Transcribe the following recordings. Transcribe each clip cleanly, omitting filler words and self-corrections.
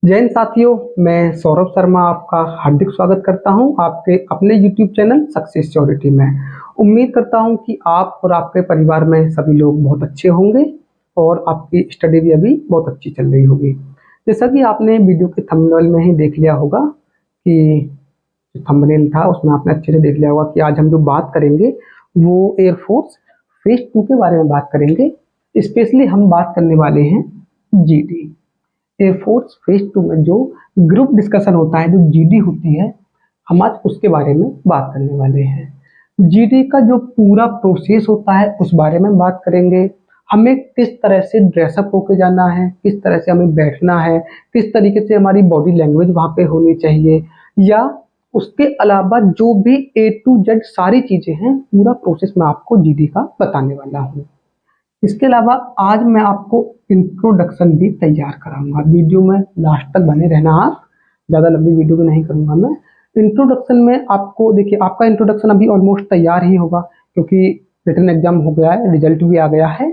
जय हिंद साथियों, मैं सौरभ शर्मा आपका हार्दिक स्वागत करता हूं आपके अपने YouTube चैनल सक्सेस श्योरिटी में। उम्मीद करता हूं कि आप और आपके परिवार में सभी लोग बहुत अच्छे होंगे और आपकी स्टडी भी अभी बहुत अच्छी चल रही होगी। जैसा कि आपने वीडियो के थंबनेल में ही देख लिया होगा कि जो थंबनेल था उसमें आपने अच्छे से देख लिया होगा कि आज हम जो बात करेंगे वो एयरफोर्स फेज 2 के बारे में बात करेंगे। स्पेशली हम बात करने वाले हैं जीडी एयरफोर्स फेज 2 में जो ग्रुप डिस्कशन होता है, जो जीडी होती है, हम आज उसके बारे में बात करने वाले हैं। जीडी का जो पूरा प्रोसेस होता है उस बारे में बात करेंगे। हमें किस तरह से ड्रेसअप होके जाना है, किस तरह से हमें बैठना है, किस तरीके से हमारी बॉडी लैंग्वेज वहाँ पे होनी चाहिए, या उसके अलावा जो भी ए टू जेड सारी चीज़ें हैं, पूरा प्रोसेस मैं आपको जीडी का बताने वाला हूँ। इसके अलावा आज मैं आपको इंट्रोडक्शन भी तैयार कराऊंगा। वीडियो में लास्ट तक बने रहना, आप ज़्यादा लंबी वीडियो भी नहीं करूंगा मैं। इंट्रोडक्शन में आपको देखिए, आपका इंट्रोडक्शन अभी ऑलमोस्ट तैयार ही होगा क्योंकि रिटन एग्जाम हो गया है, रिजल्ट भी आ गया है,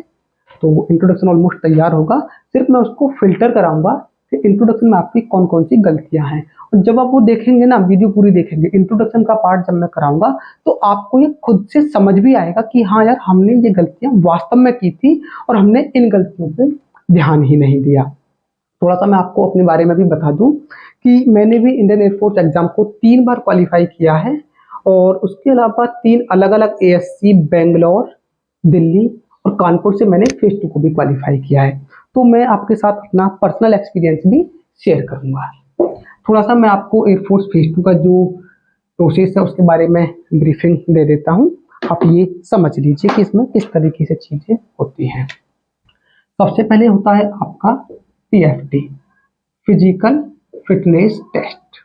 तो इंट्रोडक्शन ऑलमोस्ट तैयार होगा। सिर्फ मैं उसको फिल्टर कराऊंगा कि इंट्रोडक्शन में आपकी कौन कौन सी गलतियां हैं। और जब आप वो देखेंगे ना, वीडियो पूरी देखेंगे, इंट्रोडक्शन का पार्ट जब मैं कराऊंगा तो आपको ये खुद से समझ भी आएगा कि हाँ यार, हमने ये गलतियां वास्तव में की थी और हमने इन गलतियों पे ध्यान ही नहीं दिया। थोड़ा सा मैं आपको अपने बारे में भी बता दूं कि मैंने भी इंडियन एयरफोर्स एग्जाम को 3 बार क्वालिफाई किया है और उसके अलावा 3 अलग अलग एएससी बेंगलोर, दिल्ली और कानपुर से मैंने फेज 2 को भी क्वालिफाई किया है। तो मैं आपके साथ अपना पर्सनल एक्सपीरियंस भी शेयर करूंगा। थोड़ा सा मैं आपको एयरफोर्स फेज 2 का जो प्रोसेस है उसके बारे में ब्रीफिंग दे देता हूँ। आप ये समझ लीजिए कि इसमें किस तरीके से चीज़ें होती हैं। सबसे पहले होता है आपका PFT, physical fitness test.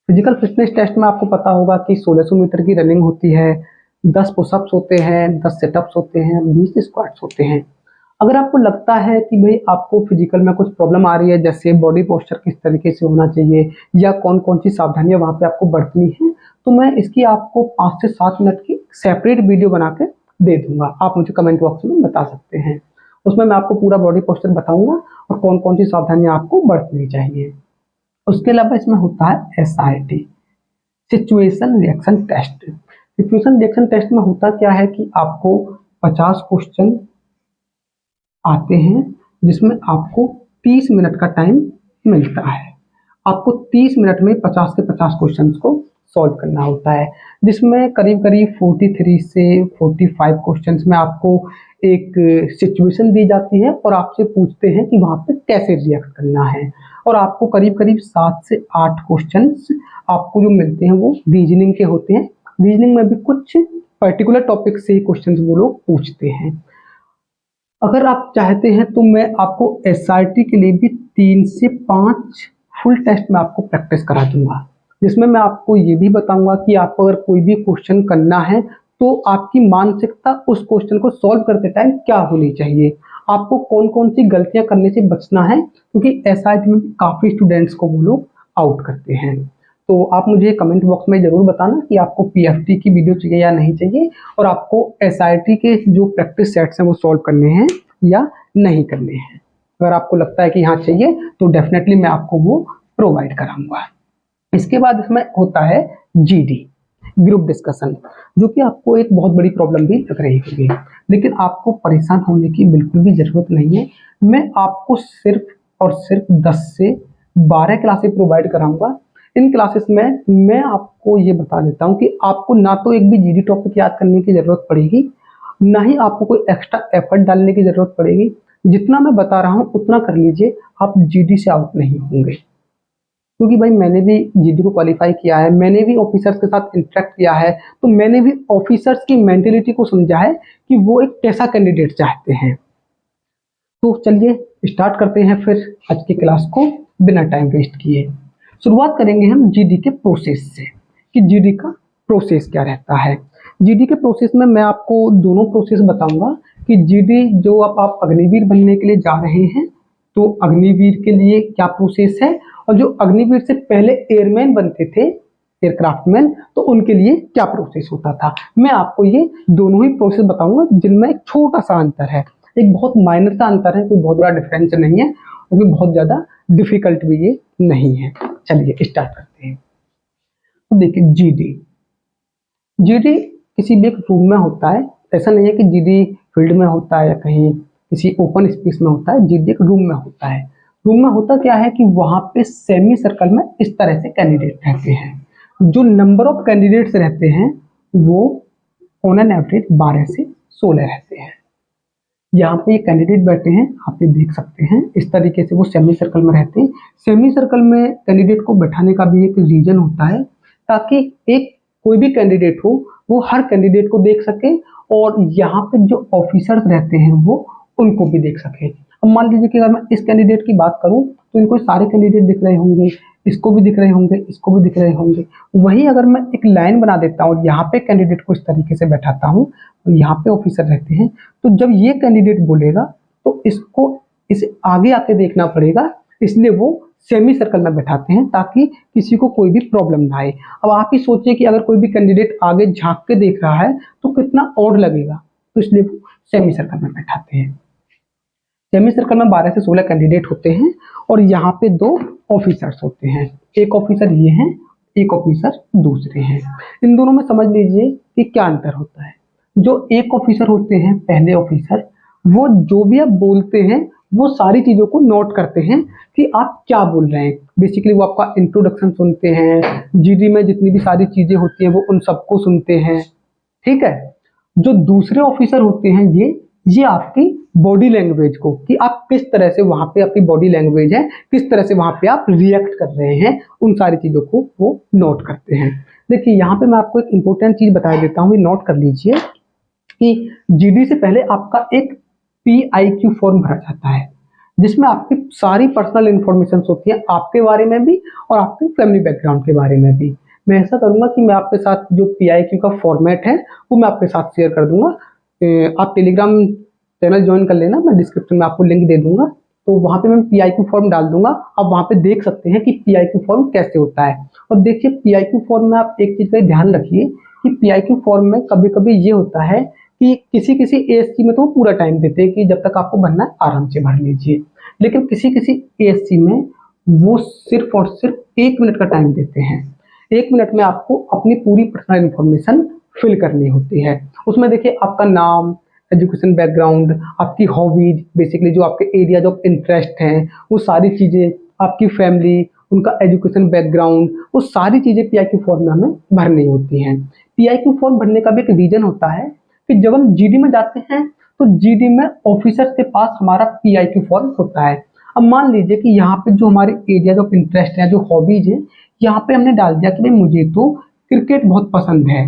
Physical fitness test में आपको पता होगा कि 1600 मीटर की रनिंग होती है, 10 पुशअप्स होते हैं, 10 सेटअप्स होते हैं, 20 स्क्वाट्स होते हैं। अगर आपको लगता है कि भाई आपको फिजिकल में कुछ प्रॉब्लम आ रही है, जैसे बॉडी पोस्चर किस तरीके से होना चाहिए या कौन कौन सी सावधानियां वहाँ पे आपको बरतनी है, तो मैं इसकी आपको 5 से 7 मिनट की सेपरेट वीडियो बना के दे दूंगा। आप मुझे कमेंट बॉक्स में बता सकते हैं। उसमें मैं आपको पूरा बॉडी पोस्चर बताऊंगा और कौन कौन सी सावधानियां आपको बरतनी चाहिए। उसके अलावा इसमें होता है SRT, situation reaction test. Situation reaction test में होता क्या है कि आपको 50 क्वेश्चन आते हैं जिसमें आपको 30 मिनट का टाइम मिलता है। आपको 30 मिनट में 50 के 50 क्वेश्चंस को सॉल्व करना होता है, जिसमें करीब करीब 43 से 45 क्वेश्चंस में आपको एक सिचुएशन दी जाती है और आपसे पूछते हैं कि वहाँ पे कैसे रिएक्ट करना है। और आपको करीब करीब 7 से 8 क्वेश्चंस आपको जो मिलते हैं वो रीजनिंग के होते हैं। रीजनिंग में भी कुछ पर्टिकुलर टॉपिक से क्वेश्चंस वो लोग पूछते हैं। अगर आप चाहते हैं तो मैं आपको SRT के लिए भी 3 से 5 फुल टेस्ट में आपको प्रैक्टिस करा दूंगा, जिसमें मैं आपको ये भी बताऊंगा कि आपको अगर कोई भी क्वेश्चन करना है तो आपकी मानसिकता उस क्वेश्चन को सॉल्व करते टाइम क्या होनी चाहिए, आपको कौन कौन सी गलतियां करने से बचना है, क्योंकि SRT में काफ़ी स्टूडेंट्स को वो लोग आउट करते हैं। तो आप मुझे कमेंट बॉक्स में ज़रूर बताना कि आपको पीएफटी की वीडियो चाहिए या नहीं चाहिए, और आपको एसआईटी के जो प्रैक्टिस सेट्स हैं वो सॉल्व करने हैं या नहीं करने हैं। अगर आपको लगता है कि हाँ चाहिए तो डेफिनेटली मैं आपको वो प्रोवाइड कराऊंगा। इसके बाद इसमें होता है जीडी, ग्रुप डिस्कशन, जो कि आपको एक बहुत बड़ी प्रॉब्लम भी लग रही होगी, लेकिन आपको परेशान होने की बिल्कुल भी ज़रूरत नहीं है। मैं आपको सिर्फ और सिर्फ 10 से 12 क्लासेस प्रोवाइड कराऊंगा। इन क्लासेस में मैं आपको ये बता देता हूँ कि आपको ना तो एक भी जीडी टॉपिक याद करने की ज़रूरत पड़ेगी, ना ही आपको कोई एक्स्ट्रा एफर्ट डालने की ज़रूरत पड़ेगी। जितना मैं बता रहा हूँ उतना कर लीजिए, आप जीडी से आउट नहीं होंगे। क्योंकि भाई मैंने भी जीडी को क्वालिफाई किया है, मैंने भी ऑफिसर्स के साथ इंटरेक्ट किया है, तो मैंने भी ऑफिसर्स की मेंटेलिटी को समझा है कि वो एक कैसा कैंडिडेट चाहते हैं। तो चलिए स्टार्ट करते हैं फिर आज की क्लास को बिना टाइम वेस्ट किए। शुरुआत करेंगे हम जीडी के प्रोसेस से कि जीडी का प्रोसेस क्या रहता है। जीडी के प्रोसेस में मैं आपको दोनों प्रोसेस बताऊंगा कि जीडी जो आप अग्निवीर बनने के लिए जा रहे हैं तो अग्निवीर के लिए क्या प्रोसेस है, और जो अग्निवीर से पहले एयरमैन बनते थे, एयरक्राफ्टमैन, तो उनके लिए क्या प्रोसेस होता था। मैं आपको ये दोनों ही प्रोसेस बताऊंगा जिनमें एक छोटा सा अंतर है, एक बहुत माइनर सा अंतर है, कोई बहुत बड़ा डिफरेंस नहीं है। क्योंकि बहुत ज़्यादा डिफिकल्ट भी ये नहीं है। चलिए स्टार्ट करते हैं। तो देखिए जीडी किसी भी एक रूम में होता है, ऐसा नहीं है कि जीडी फील्ड में होता है या कहीं किसी ओपन स्पेस में होता है। जीडी एक रूम में होता है। रूम में होता क्या है कि वहाँ पे सेमी सर्कल में इस तरह से कैंडिडेट रहते हैं। जो नंबर ऑफ कैंडिडेट्स रहते हैं वो ऑन एन एवरेज 12 से 16 रहते हैं। यहाँ पे ये कैंडिडेट बैठे हैं, आप ये देख सकते हैं। इस तरीके से वो सेमी सर्कल में रहते हैं। सेमी सर्कल में कैंडिडेट को बैठाने का भी एक रीजन होता है, ताकि एक कोई भी कैंडिडेट हो वो हर कैंडिडेट को देख सके और यहाँ पे जो ऑफिसर्स रहते हैं वो उनको भी देख सके। अब मान लीजिए कि अगर मैं इस कैंडिडेट की बात करूं तो इनको सारे कैंडिडेट दिख रहे होंगे, इसको भी दिख रहे होंगे, इसको भी दिख रहे होंगे। वहीं अगर मैं एक लाइन बना देता हूँ और यहाँ पे कैंडिडेट को इस तरीके से बैठाता हूँ और यहाँ पे ऑफिसर रहते हैं, तो जब ये कैंडिडेट बोलेगा तो इसको इसे आगे आके देखना पड़ेगा, इसलिए वो सेमी सर्कल में बैठाते हैं ताकि किसी को कोई भी प्रॉब्लम ना आए। अब आप ही सोचिए कि अगर कोई भी कैंडिडेट आगे झांक के देख रहा है तो कितना ऑड लगेगा, तो इसलिए वो सेमी सर्कल में बैठाते हैं। सेमी सर्कल में 12 से 16 कैंडिडेट होते हैं और यहाँ पे 2 ऑफिसर्स होते हैं। एक ऑफिसर ये हैं, एक ऑफिसर दूसरे हैं। इन दोनों में समझ लीजिए कि क्या अंतर होता है। जो एक ऑफिसर होते हैं, पहले ऑफिसर, वो जो भी आप बोलते हैं वो सारी चीज़ों को नोट करते हैं कि आप क्या बोल रहे हैं। बेसिकली वो आपका इंट्रोडक्शन सुनते हैं, जीडी में जितनी भी सारी चीज़ें होती हैं वो उन सबको सुनते हैं, ठीक है। जो दूसरे ऑफिसर होते हैं ये आपकी बॉडी लैंग्वेज को, कि आप किस तरह से वहाँ पे आपकी बॉडी लैंग्वेज है, किस तरह से वहाँ पे आप रिएक्ट कर रहे हैं, उन सारी चीज़ों को वो नोट करते हैं। देखिए यहाँ पे मैं आपको एक इम्पोर्टेंट चीज़ बता देता हूँ, ये नोट कर लीजिए कि जीडी से पहले आपका एक PIQ फॉर्म भरा जाता है, जिसमें आपकी सारी पर्सनल इंफॉर्मेशन होती है, आपके बारे में भी और आपके फैमिली बैकग्राउंड के बारे में भी। मैं ऐसा करूँगा कि मैं आपके साथ जो PIQ का फॉर्मेट है वो मैं आपके साथ शेयर कर दूंगा। आप टेलीग्राम चैनल ज्वाइन कर लेना, मैं डिस्क्रिप्शन में आपको लिंक दे दूंगा, तो वहाँ पे मैं PIQ फॉर्म डाल दूंगा। आप वहाँ पे देख सकते हैं कि PIQ फॉर्म कैसे होता है। और देखिए PIQ फॉर्म में आप एक चीज़ का ध्यान रखिए कि PIQ फॉर्म में कभी कभी ये होता है कि किसी किसी ASC में तो वो पूरा टाइम देते हैं कि जब तक आपको भरना है आराम से भर लीजिए, लेकिन किसी किसी ASC में वो सिर्फ और सिर्फ 1 मिनट का टाइम देते हैं। 1 मिनट में आपको अपनी पूरी पर्सनल इंफॉर्मेशन फिल करनी होती है। उसमें देखिए आपका नाम, एजुकेशन बैकग्राउंड, आपकी हॉबीज, बेसिकली जो आपके एरियाज ऑफ इंटरेस्ट हैं वो सारी चीज़ें, आपकी फैमिली, उनका एजुकेशन बैकग्राउंड, वो सारी चीज़ें PIQ फॉर्म में हमें भरनी होती हैं। PIQ फॉर्म भरने का भी एक रीजन होता है कि जब हम GD में जाते हैं तो GD में ऑफिसर्स के पास हमारा PIQ फॉर्म होता है। अब मान लीजिए कि यहाँ पे जो हमारे एरियाज ऑफ इंटरेस्ट है, जो हॉबीज है, यहाँ पे हमने डाल दिया कि भाई मुझे तो क्रिकेट बहुत पसंद है,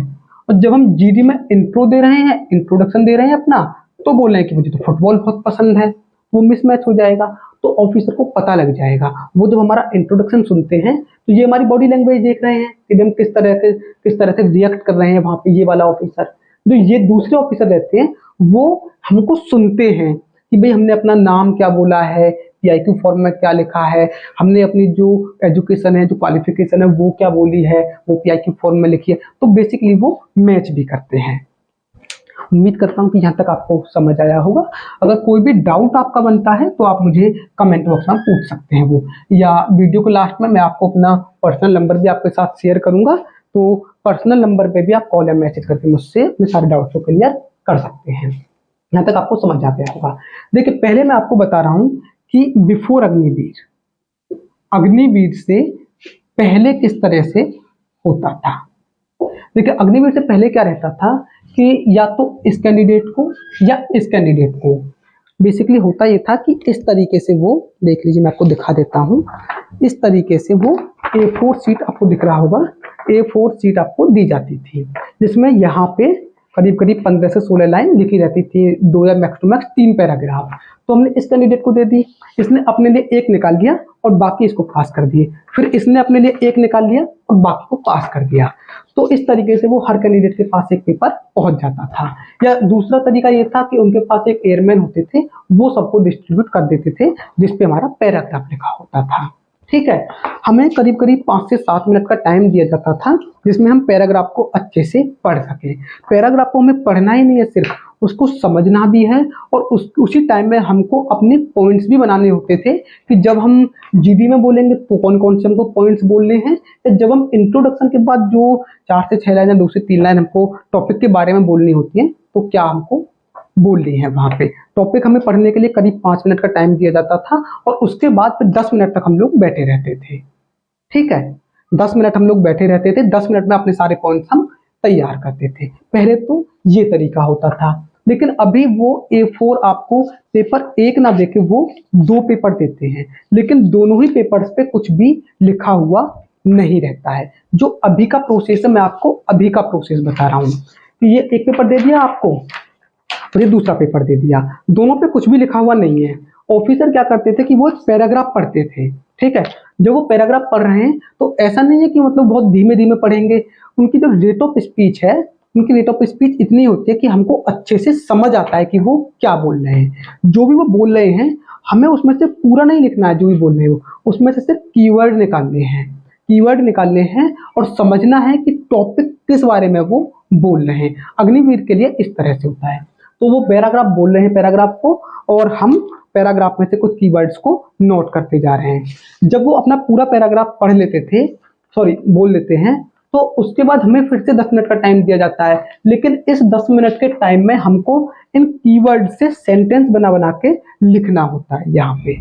और जब हम GD में इंट्रो दे रहे हैं, इंट्रोडक्शन दे रहे हैं अपना, तो बोल रहे हैं कि मुझे तो फुटबॉल बहुत पसंद है, वो मिसमैच हो जाएगा। तो ऑफिसर को पता लग जाएगा, वो जब हमारा इंट्रोडक्शन सुनते हैं तो ये हमारी बॉडी लैंग्वेज देख रहे हैं कि हम किस तरह से रिएक्ट कर रहे हैं। वहाँ पे ये वाला ऑफिसर, जो ये दूसरे ऑफिसर रहते हैं, वो हमको सुनते हैं कि भाई हमने अपना नाम क्या बोला है, PIQ फॉर्म में क्या लिखा है, हमने अपनी जो एजुकेशन है, जो क्वालिफिकेशन है वो क्या बोली है, वो PIQ फॉर्म में लिखी है। तो बेसिकली वो मैच भी करते हैं। उम्मीद करता हूँ कि यहाँ तक आपको समझ आया होगा। अगर कोई भी डाउट आपका बनता है तो आप मुझे कमेंट बॉक्स में पूछ सकते हैं वो, या वीडियो के लास्ट में मैं आपको अपना पर्सनल नंबर भी आपके साथ शेयर करूँगा, तो पर्सनल नंबर पे भी आप कॉल या मैसेज करके मुझसे अपने सारे डाउट्स को क्लियर कर सकते हैं। यहाँ तक आपको समझ आ गया होगा। देखिए पहले मैं आपको बता रहा हूँ कि बिफोर अग्निवीर से पहले किस तरह से होता था। देखिए अग्निवीर से पहले क्या रहता था कि या तो इस कैंडिडेट को या इस कैंडिडेट को, बेसिकली होता ये था कि इस तरीके से वो, देख लीजिए मैं आपको दिखा देता हूँ, इस तरीके से वो A4 सीट आपको दिख रहा होगा, A4 सीट आपको दी जाती थी, जिसमें यहाँ पे करीब करीब 15 से 16 लाइन लिखी रहती थी, 2 या मैक्स टू मैक्स 3 पैराग्राफ। तो हमने इस कैंडिडेट को दे दी, इसने अपने लिए 1 निकाल लिया और बाकी इसको पास कर दिए, फिर इसने अपने लिए 1 निकाल लिया और बाकी को पास कर दिया। तो इस तरीके से वो हर कैंडिडेट के पास एक पेपर पहुंच जाता था। या दूसरा तरीका ये था कि उनके पास एक एयरमैन होते थे, वो सबको डिस्ट्रीब्यूट कर देते थे, जिसपे हमारा पैराग्राफ लिखा होता था। ठीक है, हमें करीब करीब 5 से 7 मिनट का टाइम दिया जाता था, जिसमें हम पैराग्राफ को अच्छे से पढ़ सकें। पैराग्राफ को हमें पढ़ना ही नहीं है सिर्फ, उसको समझना भी है और उसी टाइम में हमको अपने पॉइंट्स भी बनाने होते थे कि जब हम जीडी में बोलेंगे तो कौन कौन से हमको पॉइंट्स बोलने हैं, या जब हम इंट्रोडक्शन के बाद जो 4 से 6 लाइन या 2 से 3 लाइन हमको टॉपिक के बारे में बोलनी होती है तो क्या हमको बोलनी है वहाँ पे। टॉपिक हमें पढ़ने के लिए करीब 5 मिनट का टाइम दिया जाता था और उसके बाद फिर 10 मिनट तक हम लोग बैठे रहते थे। ठीक है, 10 मिनट हम लोग बैठे रहते थे, 10 मिनट में अपने सारे पॉइंट्स हम तैयार करते थे। पहले तो ये तरीका होता था, लेकिन अभी वो A4 आपको पेपर 1 ना देके वो 2 पेपर देते हैं, लेकिन दोनों ही पेपर्स पे कुछ भी लिखा हुआ नहीं रहता है। जो अभी का प्रोसेस है, मैं आपको अभी का प्रोसेस बता रहा हूँ कि ये एक पेपर दे दिया आपको और ये दूसरा पेपर दे दिया, दोनों पे कुछ भी लिखा हुआ नहीं है। ऑफिसर क्या करते थे कि वो एक पैराग्राफ पढ़ते थे। ठीक है, जब वो पैराग्राफ पढ़ रहे हैं तो ऐसा नहीं है कि मतलब बहुत धीमे धीमे पढ़ेंगे, उनकी जो रेट ऑफ स्पीच है, उनकी रेट ऑफ स्पीच इतनी होती है कि हमको अच्छे से समझ आता है कि वो क्या बोल रहे हैं। जो भी वो बोल रहे हैं हमें उसमें से पूरा नहीं लिखना है, जो भी बोल रहे हैं वो उसमें से सिर्फ कीवर्ड निकालने हैं, कीवर्ड निकालने हैं और समझना है कि टॉपिक किस बारे में वो बोल रहे हैं। अग्निवीर के लिए इस तरह से होता है। तो वो पैराग्राफ बोल रहे हैं पैराग्राफ को, और हम पैराग्राफ में से कुछ कीवर्ड्स को नोट करते जा रहे हैं। जब वो अपना पूरा पैराग्राफ पढ़ लेते थे, सॉरी बोल लेते हैं, तो उसके बाद हमें फिर से 10 मिनट का टाइम दिया जाता है। लेकिन इस 10 मिनट के टाइम में हमको इन कीवर्ड से सेंटेंस बना बना के लिखना होता है यहाँ पे।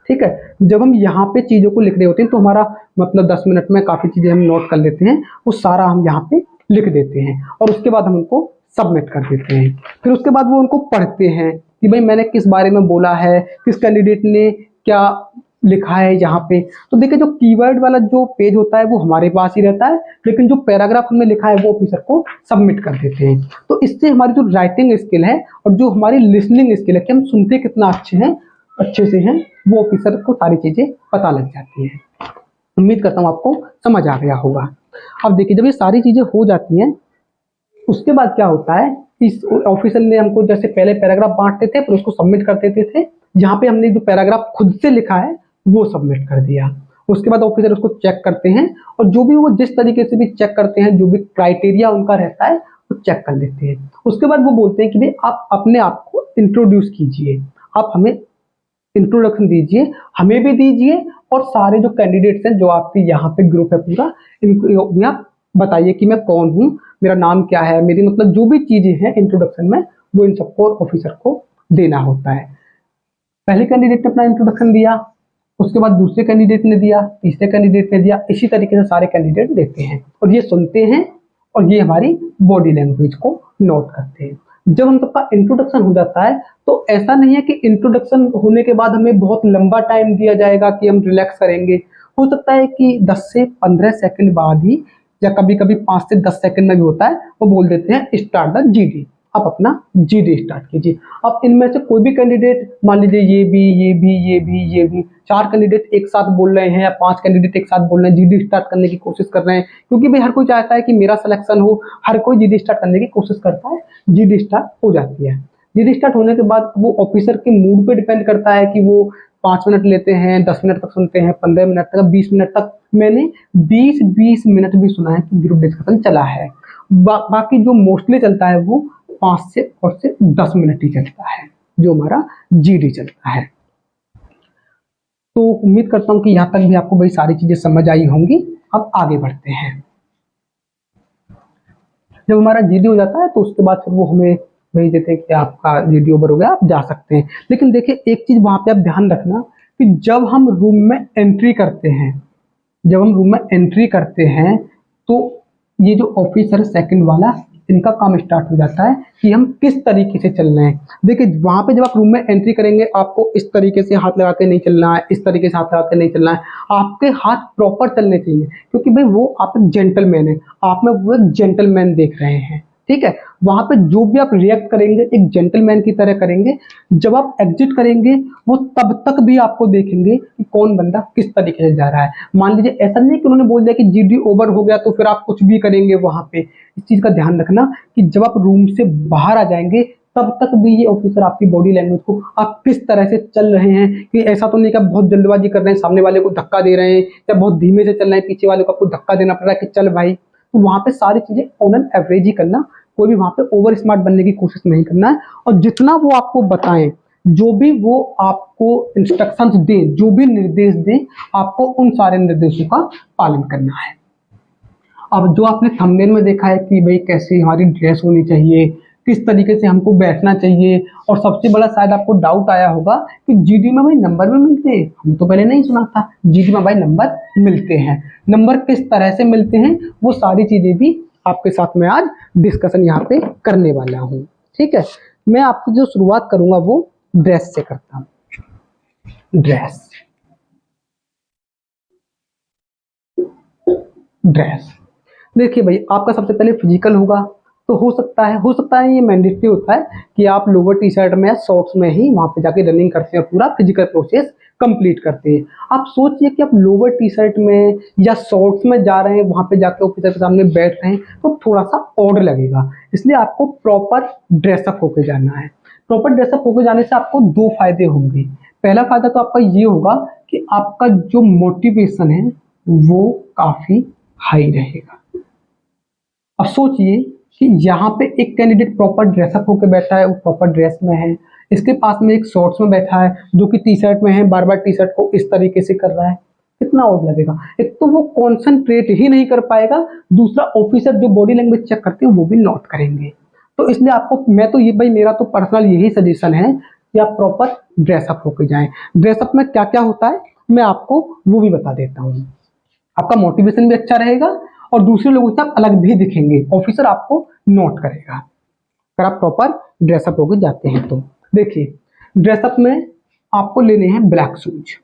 ठीक है, जब हम यहाँ पे चीज़ों को लिख रहे होते हैं तो हमारा मतलब 10 मिनट में काफ़ी चीज़ें हम नोट कर लेते हैं, वो सारा हम यहाँ पे लिख देते हैं और उसके बाद हम उनको सबमिट कर देते हैं। फिर उसके बाद वो उनको पढ़ते हैं कि भाई मैंने किस बारे में बोला है, किस कैंडिडेट ने क्या लिखा है यहाँ पे। तो देखिए, जो कीवर्ड वाला जो पेज होता है वो हमारे पास ही रहता है, लेकिन जो पैराग्राफ हमने लिखा है वो ऑफिसर को सबमिट कर देते हैं। तो इससे हमारी जो राइटिंग स्किल है और जो हमारी लिसनिंग स्किल है कि हम सुनते कितना अच्छे से हैं, वो ऑफिसर को सारी चीज़ें पता लग जाती हैं। उम्मीद करता हूँ आपको समझ आ गया होगा। अब देखिए, जब ये सारी चीज़ें हो जाती हैं उसके बाद क्या होता है, इस ऑफिसर ने हमको जैसे पहले पैराग्राफ बांटते थे फिर उसको सबमिट कर देते थे। यहाँ पे हमने जो पैराग्राफ खुद से लिखा है वो सबमिट कर दिया। उसके बाद ऑफिसर उसको चेक करते हैं और जो भी वो जिस तरीके से भी चेक करते हैं, जो भी क्राइटेरिया उनका रहता है वो चेक कर लेते हैं। उसके बाद वो बोलते हैं कि भाई आप अपने आप को इंट्रोड्यूस कीजिए, आप हमें इंट्रोडक्शन दीजिए, हमें भी दीजिए और सारे जो कैंडिडेट्स हैं जो आपके यहाँ पे ग्रुप है पूरा, इनको भी आप बताइए कि मैं कौन हूँ, मेरा नाम क्या है, मेरी मतलब जो भी चीज़ें हैं इंट्रोडक्शन में वो इन सबको ऑफिसर को देना होता है। पहले कैंडिडेट ने अपना इंट्रोडक्शन दिया, उसके बाद दूसरे कैंडिडेट ने दिया, तीसरे कैंडिडेट ने दिया, इसी तरीके से सारे कैंडिडेट देते हैं और ये सुनते हैं और ये हमारी बॉडी लैंग्वेज को नोट करते हैं। जब हम सबका इंट्रोडक्शन हो जाता है तो ऐसा नहीं है कि इंट्रोडक्शन होने के बाद हमें बहुत लंबा टाइम दिया जाएगा कि हम रिलैक्स करेंगे। हो सकता है कि 10 से 15 सेकंड बाद ही, या कभी कभी 5 से 10 सेकंड में भी होता है, वो बोल देते हैं स्टार्ट द जीडी, आप अपना जीडी स्टार्ट कीजिए। अब इनमें से कोई भी कैंडिडेट, मान लीजिए ये भी 4 कैंडिडेट एक साथ बोल रहे हैं या 5 कैंडिडेट एक साथ बोल रहे हैं, जीडी स्टार्ट करने की कोशिश कर रहे हैं, क्योंकि भाई हर कोई चाहता है कि मेरा सिलेक्शन हो, हर कोई जीडी स्टार्ट करने की कोशिश करता है। जीडी स्टार्ट हो जाती है। जीडी स्टार्ट होने के बाद वो ऑफिसर के मूड पे डिपेंड करता है कि वो 5 मिनट लेते हैं, 10 मिनट तक सुनते हैं, 15 मिनट तक, 20 मिनट तक। मैंने 20 मिनट भी सुना है कि ग्रुप डिस्कशन चला है। बाकी जो मोस्टली चलता है वो 5 से 10 मिनट ही चलता है, जो हमारा जीडी चलता है। तो उम्मीद करता हूँ कि यहाँ तक भी आपको भाई सारी चीज़ें समझ आई होंगी। अब आगे बढ़ते हैं। जब हमारा जीडी हो जाता है तो उसके बाद फिर वो हमें भेज देते हैं कि आपका जीडी ओवर हो गया, आप जा सकते हैं। लेकिन देखिए, एक चीज़ वहाँ पे आप ध्यान रखना कि जब हम रूम में एंट्री करते हैं तो ये जो ऑफिसर सेकंड वाला, इनका काम स्टार्ट हो जाता है कि हम किस तरीके से चल रहे हैं। देखिए, वहाँ पे जब आप रूम में एंट्री करेंगे आपको इस तरीके से हाथ लगा के नहीं चलना है, इस तरीके से हाथ लगा के नहीं चलना है, आपके हाथ प्रॉपर चलने चाहिए, क्योंकि भाई वो आप एक जेंटलमैन है, आप में वो एक जेंटलमैन देख रहे हैं। ठीक है, वहाँ पे जो भी आप रिएक्ट करेंगे एक जेंटलमैन की तरह करेंगे। जब आप एग्जिट करेंगे वो तब तक भी आपको देखेंगे कि कौन बंदा किस तरीके से जा रहा है। मान लीजिए ऐसा नहीं कि उन्होंने बोल दिया कि जीडी ओवर हो गया तो फिर आप कुछ भी करेंगे वहाँ पे। इस चीज़ का ध्यान रखना कि जब आप रूम से बाहर आ जाएंगे तब तक भी ये ऑफिसर आपकी बॉडी लैंग्वेज को, आप किस तरह से चल रहे हैं, कि ऐसा तो नहीं कि आप बहुत जल्दबाजी कर रहे हैं, सामने वाले को धक्का दे रहे हैं, या बहुत धीमे से चल रहे हैं, पीछे वाले को आपको धक्का देना पड़ रहा है कि चल भाई। तो वहाँ पे सारी चीज़ें ऑन एन एवरेज ही करना, कोई भी वहाँ पे ओवर स्मार्ट बनने की कोशिश नहीं करना है, और जितना वो आपको बताएं, जो भी वो आपको इंस्ट्रक्शंस दें, जो भी निर्देश दें, आपको उन सारे निर्देशों का पालन करना है। अब जो आपने थंबनेल में देखा है कि भाई कैसी हमारी ड्रेस होनी चाहिए, किस तरीके से हमको बैठना चाहिए, और सबसे बड़ा शायद आपको डाउट आया होगा कि जीडी में भाई नंबर भी मिलते हैं। हम तो पहले नहीं सुना था, जीडी में भाई नंबर मिलते हैं। नंबर किस तरह से मिलते हैं, वो सारी चीजें भी आपके साथ में आज डिस्कशन यहाँ पे करने वाला हूँ। ठीक है, मैं आपको जो शुरुआत करूंगा वो ड्रेस से करता हूँ। ड्रेस ड्रेस देखिए भाई, आपका सबसे पहले फिजिकल होगा, तो हो सकता है ये मैंडेटरी होता है कि आप लोअर टी शर्ट में या शॉर्ट्स में ही वहाँ पे जाके रनिंग करते हैं, पूरा फिजिकल प्रोसेस कंप्लीट करते हैं। आप सोचिए कि आप लोअर टी शर्ट में या शॉर्ट्स में जा रहे हैं, वहाँ पे जाके ऑफिसर के सामने बैठ रहे हैं, तो थोड़ा सा ऑड लगेगा। इसलिए आपको प्रॉपर ड्रेसअप होके जाना है। प्रॉपर ड्रेसअप होके जाने से आपको दो फायदे होंगे। पहला फायदा तो आपका ये होगा कि आपका जो मोटिवेशन है वो काफी हाई रहेगा। अब सोचिए कि यहाँ पे एक कैंडिडेट प्रॉपर ड्रेसअप होकर बैठा है, वो प्रॉपर ड्रेस में है, इसके पास में एक शॉर्ट्स में बैठा है जो कि टी शर्ट में है, बार बार टी शर्ट को इस तरीके से कर रहा है, कितना ऑड लगेगा। एक तो वो कॉन्सेंट्रेट ही नहीं कर पाएगा, दूसरा ऑफिसर जो बॉडी लैंग्वेज चेक करते हैं वो भी नोट करेंगे। तो इसलिए आपको, मैं तो ये भाई, मेरा तो पर्सनल यही सजेशन है कि आप प्रॉपर ड्रेसअप होकर जाएं। ड्रेसअप में क्या क्या होता है मैं आपको वो भी बता देता हूँ। आपका मोटिवेशन भी अच्छा रहेगा, और दूसरे लोगों से आप अलग भी दिखेंगे, ऑफिसर आपको नोट करेगा अगर आप प्रॉपर ड्रेसअप होकर जाते हैं। तो देखिए, ड्रेसअप में आपको लेने हैं ब्लैक शूज।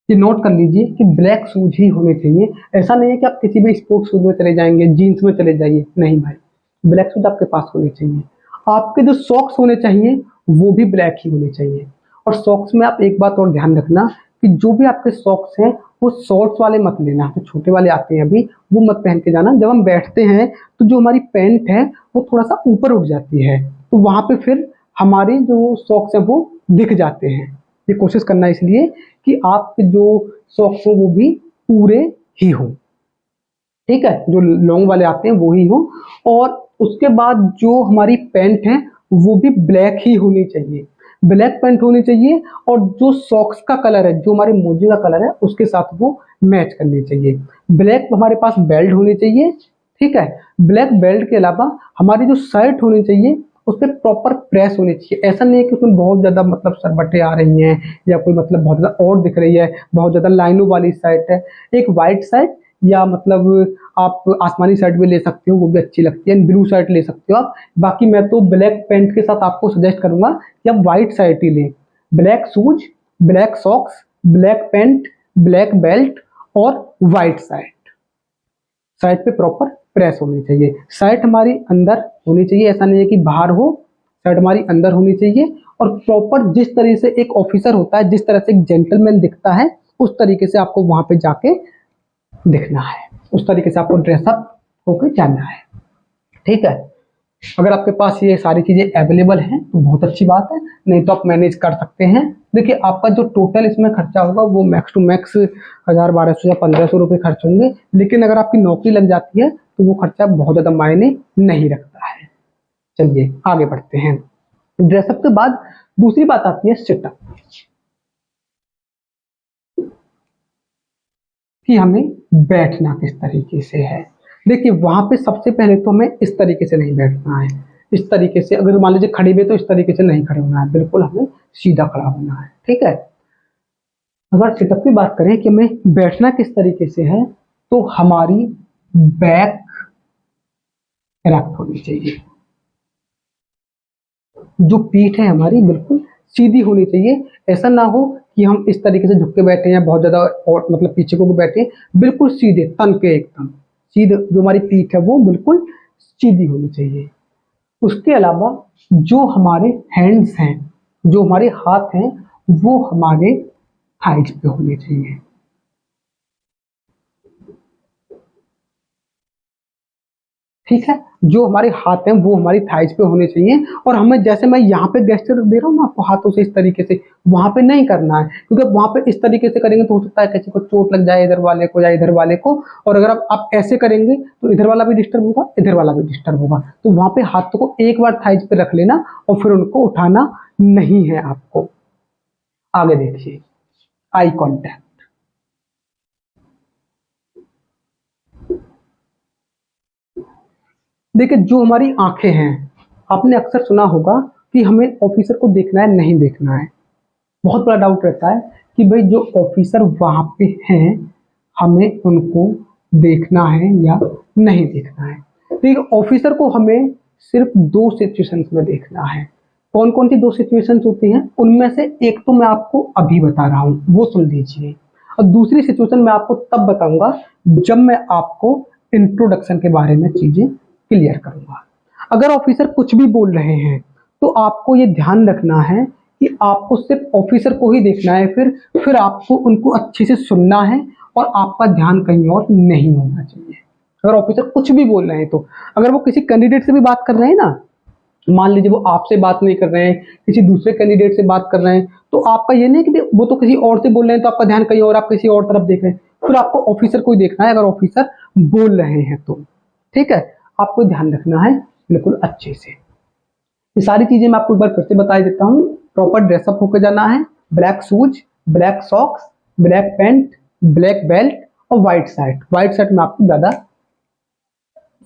ये नोट कर लीजिए कि ब्लैक शूज ही होने चाहिए। ऐसा नहीं है कि आप किसी भी स्पोर्ट्स शूज में चले जाएंगे, जीन्स में चले जाइए, नहीं भाई, ब्लैक शूज आपके पास होने चाहिए। आपके जो सॉक्स होने चाहिए वो भी ब्लैक ही होने चाहिए। और सॉक्स में आप एक बात और ध्यान रखना कि जो भी आपके सॉक्स हैं वो शॉर्ट्स वाले मत लेना, तो छोटे वाले आते हैं अभी, वो मत पहन के जाना। जब हम बैठते हैं तो जो हमारी पैंट है वो थोड़ा सा ऊपर उठ जाती है, तो वहां पे फिर हमारे जो सॉक्स हैं वो दिख जाते हैं। ये कोशिश करना इसलिए कि आपके जो सॉक्स हो वो भी पूरे ही हों। ठीक है, जो लॉन्ग वाले आते हैं वो ही हो। और उसके बाद जो हमारी पैंट है वो भी ब्लैक ही होनी चाहिए, ब्लैक पैंट होनी चाहिए। और जो सॉक्स का कलर है, जो हमारे मोजे का कलर है, उसके साथ वो मैच करनी चाहिए। ब्लैक हमारे पास बेल्ट होनी चाहिए। ठीक है, ब्लैक बेल्ट के अलावा हमारी जो शर्ट होनी चाहिए उस पर प्रॉपर प्रेस होनी चाहिए। ऐसा नहीं है कि उसमें बहुत ज़्यादा मतलब सरबटें आ रही हैं, या कोई मतलब बहुत ज़्यादा और दिख रही है, बहुत ज़्यादा लाइनों वाली शर्ट है। एक वाइट शर्ट, या मतलब आप आसमानी शर्ट भी ले सकते हो, वो भी अच्छी लगती है, ब्लू शर्ट ले सकते हो आप। बाकी मैं तो ब्लैक पैंट के साथ आपको सजेस्ट करूंगा कि आप वाइट शर्ट ही लें। Black shoes, black socks, black pant, black belt और वाइट शर्ट। शर्ट पे प्रॉपर प्रेस होनी चाहिए। शर्ट हमारी अंदर होनी चाहिए, ऐसा नहीं है कि बाहर हो, शर्ट हमारी अंदर होनी चाहिए। और प्रॉपर जिस तरह से एक ऑफिसर होता है, जिस तरह से एक जेंटलमैन दिखता है, उस तरीके से आपको वहां पे जाके दिखना है, उस तरीके से आपको ड्रेसअप होकर जाना है। ठीक है, अगर आपके पास ये सारी चीज़ें अवेलेबल हैं तो बहुत अच्छी बात है, नहीं तो आप मैनेज कर सकते हैं। देखिए, आपका जो टोटल इसमें खर्चा होगा वो मैक्स टू मैक्स 1000, 1200 या 1500 रुपये खर्च होंगे। लेकिन अगर आपकी नौकरी लग जाती है तो वो खर्चा बहुत ज़्यादा मायने नहीं रखता है। चलिए आगे बढ़ते हैं। ड्रेसअप के बाद दूसरी बात आती है सिटअप, कि हमें बैठना किस तरीके से है। देखिए, वहां पे सबसे पहले तो हमें इस तरीके से नहीं बैठना है। इस तरीके से, अगर मान लीजिए खड़े हुए, तो इस तरीके से नहीं खड़े होना है, बिल्कुल हमें सीधा खड़ा होना है। ठीक है, अगर सिटअप की बात करें कि हमें बैठना किस तरीके से है, तो हमारी बैक इरेक्ट होनी चाहिए, जो पीठ है हमारी बिल्कुल सीधी होनी चाहिए। ऐसा ना हो कि हम इस तरीके से झुक के बैठे हैं, बहुत ज़्यादा और मतलब पीछे को बैठे, बिल्कुल सीधे तन के एकदम सीधे, जो हमारी पीठ है वो बिल्कुल सीधी होनी चाहिए। उसके अलावा जो हमारे हैंड्स हैं, जो हमारे हाथ हैं, वो हमारे थाइज पे होने चाहिए। ठीक है, जो हमारे हाथ हैं वो हमारी थाइज पे होने चाहिए, और हमें जैसे मैं यहाँ पे गेस्चर दे रहा हूँ ना आपको हाथों से इस तरीके से, वहां पे नहीं करना है, क्योंकि वहां पे इस तरीके से करेंगे तो हो सकता है किसी को चोट लग जाए, इधर वाले को या इधर वाले को। और अगर आप ऐसे करेंगे तो इधर वाला भी डिस्टर्ब होगा, इधर वाला भी डिस्टर्ब होगा। तो वहां पे हाथों को एक बार थाइज पे रख लेना और फिर उनको उठाना नहीं है आपको। आगे देखिए, आई कॉन्टैक्ट। देखिए, जो हमारी आंखें हैं, आपने अक्सर सुना होगा कि हमें ऑफिसर को देखना है नहीं देखना है। बहुत बड़ा डाउट रहता है कि भाई जो ऑफिसर वहां पे हैं हमें उनको देखना है या नहीं देखना है। देखिए, ऑफिसर को हमें सिर्फ दो सिचुएशंस में देखना है। कौन कौन सी दो सिचुएशंस होती हैं, उनमें से एक तो मैं आपको अभी बता रहा हूँ, वो सुन लीजिए, और दूसरी सिचुएशन मैं आपको तब बताऊंगा जब मैं आपको इंट्रोडक्शन के बारे में चीजें क्लियर करूंगा। अगर ऑफिसर कुछ भी बोल रहे हैं तो आपको ये ध्यान रखना है कि आपको सिर्फ ऑफिसर को ही देखना है, फिर आपको उनको अच्छे से सुनना है और आपका ध्यान कहीं और नहीं होना चाहिए। अगर ऑफिसर कुछ भी बोल रहे हैं तो, अगर वो किसी कैंडिडेट से भी बात कर रहे हैं ना, मान लीजिए वो आपसे बात नहीं कर रहे हैं, किसी दूसरे कैंडिडेट से बात कर रहे हैं, तो आपका ये नहीं कि वो तो किसी और से बोल रहे हैं तो आपका ध्यान कहीं और, आप किसी और तरफ देख रहे हैं, फिर आपको ऑफिसर को ही देखना है अगर ऑफिसर बोल रहे हैं तो। ठीक है, आपको ध्यान रखना है बिल्कुल अच्छे से। ये सारी चीजें मैं आपको एक बार फिर से बता देता हूँ। प्रॉपर ड्रेसअप होकर जाना है, black shoes, black socks, black pant, black belt और व्हाइट शर्ट। व्हाइट शर्ट में आपको ज्यादा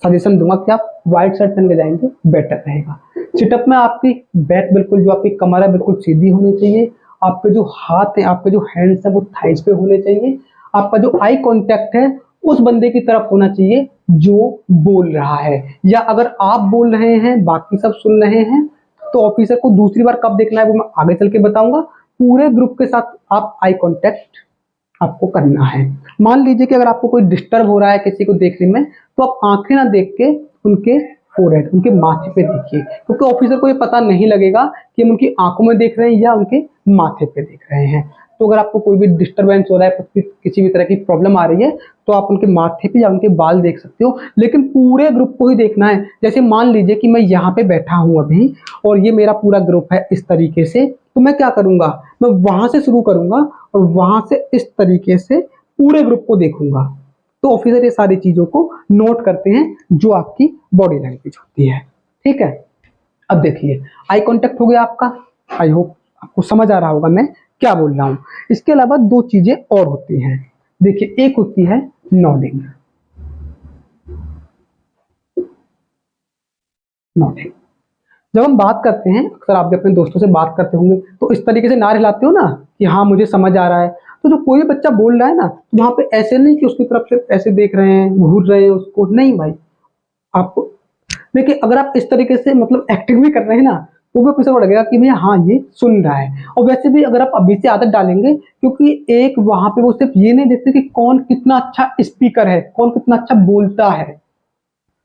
सजेशन दूंगा कि आप व्हाइट शर्ट पहन के जाएंगे, बेटर रहेगा। सिटअप में आपकी बैक बिल्कुल, जो आपकी कमर है बिल्कुल सीधी होनी चाहिए। आपके जो हाथ है, आपके जो हैंड्स है वो थाइज पे होने चाहिए। आपका जो आई कांटेक्ट है उस बंदे की तरफ होना चाहिए जो बोल रहा है, या अगर आप बोल रहे हैं बाकी सब सुन रहे हैं तो ऑफिसर को दूसरी बार कब देखना है वो मैं आगे चल के बताऊंगा। पूरे ग्रुप के साथ आप आई कांटेक्ट आपको करना है। मान लीजिए कि अगर आपको कोई डिस्टर्ब हो रहा है किसी को देखने में, तो आप आंखें ना देख के उनके फोरहेड, उनके माथे पे देखिए, क्योंकि ऑफिसर को ये पता नहीं लगेगा कि हम उनकी आंखों में देख रहे हैं या उनके माथे पे देख रहे हैं। तो अगर आपको कोई भी डिस्टरबेंस हो रहा है, किसी भी तरह की प्रॉब्लम आ रही है, तो आप उनके माथे पे या उनके बाल देख सकते हो, लेकिन पूरे ग्रुप को ही देखना है। जैसे मान लीजिए कि मैं यहाँ पे बैठा हूँ अभी और ये मेरा पूरा ग्रुप है इस तरीके से, तो मैं क्या करूंगा, मैं वहां से शुरू करूंगा और वहां से इस तरीके से पूरे ग्रुप को देखूंगा। तो ऑफिसर ये सारी चीजों को नोट करते हैं जो आपकी बॉडी लैंग्वेज होती है। ठीक है, अब देखिए, आई कांटेक्ट हो गया आपका। आई होप आपको समझ आ रहा होगा मैं क्या बोल रहा हूं। इसके अलावा दो चीजें और होती हैं। देखिए, एक होती है नॉडिंग। नॉडिंग जब हम बात करते हैं, अक्सर आप भी अपने दोस्तों से बात करते होंगे तो इस तरीके से नार हिलाते हो ना कि हाँ मुझे समझ आ रहा है। तो जो कोई बच्चा बोल रहा है ना, तो वहां पे ऐसे नहीं कि उसकी तरफ से ऐसे देख रहे हैं, घूर रहे हैं उसको, नहीं भाई। आपको देखिए, अगर आप इस तरीके से मतलब एक्टिंग भी कर रहे हैं ना, तो भी ऑफिसर को लगेगा कि भैया हाँ ये सुन रहा है। और वैसे भी अगर आप अभी से आदत डालेंगे, क्योंकि एक वहां पे वो सिर्फ ये नहीं देखते कि कौन कितना अच्छा स्पीकर है, कौन कितना अच्छा बोलता है,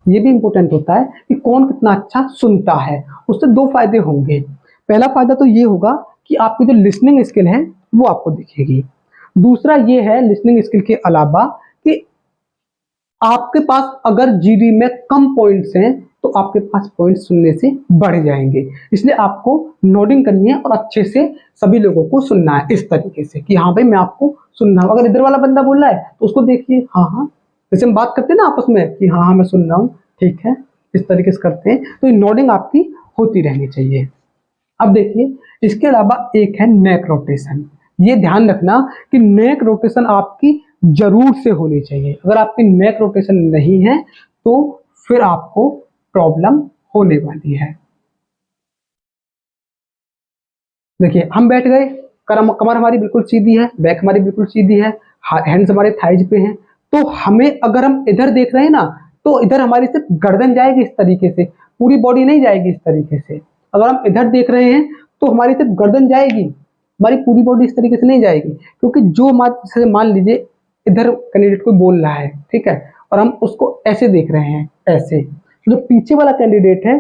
ये भी इंपॉर्टेंट होता है कि कौन कितना अच्छा सुनता है। उससे दो फायदे होंगे। पहला फायदा तो ये होगा कि आपकी जो लिसनिंग स्किल है वो आपको दिखेगी। दूसरा ये है लिसनिंग स्किल के अलावा कि आपके पास अगर जीडी में कम पॉइंट्स हैं तो आपके पास पॉइंट्स सुनने से बढ़ जाएंगे। इसलिए आपको नोडिंग करनी है और अच्छे से सभी लोगों को सुनना है इस तरीके से कि हाँ भाई मैं आपको सुन रहा हूँ। अगर इधर वाला बंदा बोल रहा है तो उसको देखिए, हाँ हाँ, जैसे हम बात करते हैं ना आपस में कि हाँ हाँ मैं सुन रहा हूँ, ठीक है, इस तरीके से करते हैं। तो ये नोडिंग आपकी होती रहनी चाहिए। अब देखिए, इसके अलावा एक है नेक रोटेशन। ये ध्यान रखना कि नेक रोटेशन आपकी जरूर से होनी चाहिए। अगर आपकी नेक रोटेशन नहीं है तो फिर आपको प्रॉब्लम होने वाली है। देखिए, हम बैठ गए, कमर हमारी बिल्कुल सीधी है, बैक हमारी बिल्कुल सीधी है, हैंड्स हमारे थाइज पे हैं। तो हमें अगर हम इधर देख रहे हैं ना, तो इधर हमारी सिर्फ गर्दन जाएगी इस तरीके से, पूरी बॉडी नहीं जाएगी इस तरीके से। अगर हम इधर देख रहे हैं तो हमारी सिर्फ गर्दन जाएगी, हमारी पूरी बॉडी इस तरीके से नहीं जाएगी। क्योंकि जो हमारे, मान लीजिए इधर कैंडिडेट कोई बोल रहा है, ठीक है, और हम उसको ऐसे देख रहे हैं, ऐसे, तो जो पीछे वाला कैंडिडेट है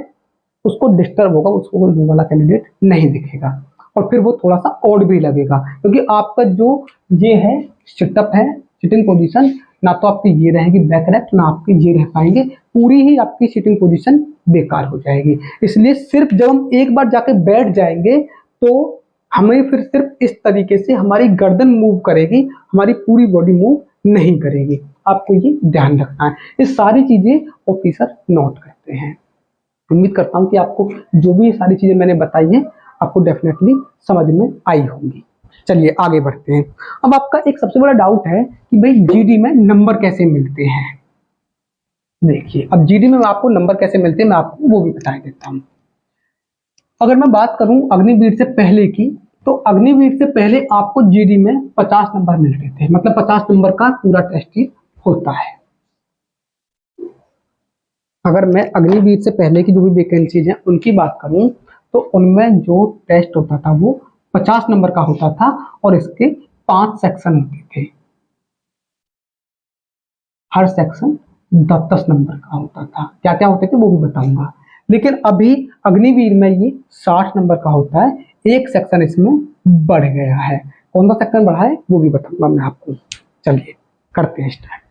उसको डिस्टर्ब होगा, उसको वो वाला कैंडिडेट नहीं दिखेगा और फिर वो थोड़ा सा ऑड भी लगेगा। क्योंकि आपका जो ये है सिटअप है, सिटिंग पोजीशन, ना तो आपकी ये रहेगी बैक रेस्ट, ना आपकी ये रह पाएंगे, पूरी ही आपकी सीटिंग पोजीशन बेकार हो जाएगी। इसलिए सिर्फ जब हम एक बार जाके बैठ जाएंगे तो हमें फिर सिर्फ इस तरीके से हमारी गर्दन मूव करेगी, हमारी पूरी बॉडी मूव नहीं करेगी। आपको ये ध्यान रखना है, ये सारी चीजें ऑफिसर नोट करते हैं। उम्मीद करता हूँ कि आपको जो भी सारी चीजें मैंने बताई हैं आपको डेफिनेटली समझ में आई होंगी। चलिए आगे बढ़ते हैं। अब आपका एक सबसे बड़ा डाउट है कि भाई जीडी में नंबर कैसे मिलते हैं। देखिए, अब जीडी में आपको नंबर कैसे मिलते हैं मैं आपको वो भी बता देता हूँ। अगर मैं बात करूं अग्निवीर से पहले की, तो अग्निवीर से पहले आपको जीडी में 50 नंबर मिलते थे, मतलब 50 नंबर का पूरा टेस्ट ही होता है। अगर मैं अग्निवीर से पहले की जो भी वैकेंसीज हैं उनकी बात करूं तो उनमें जो टेस्ट होता था वो 50 नंबर का होता था और इसके 5 सेक्शन होते थे। हर सेक्शन 10-10 नंबर का होता था। क्या क्या होते थे वो भी बताऊंगा। लेकिन अभी अग्निवीर में ये 60 नंबर का होता है, एक सेक्शन इसमें बढ़ गया है। कौन सा सेक्शन बढ़ा है वो भी बताऊंगा मैं आपको। चलिए करते हैं स्टार्ट।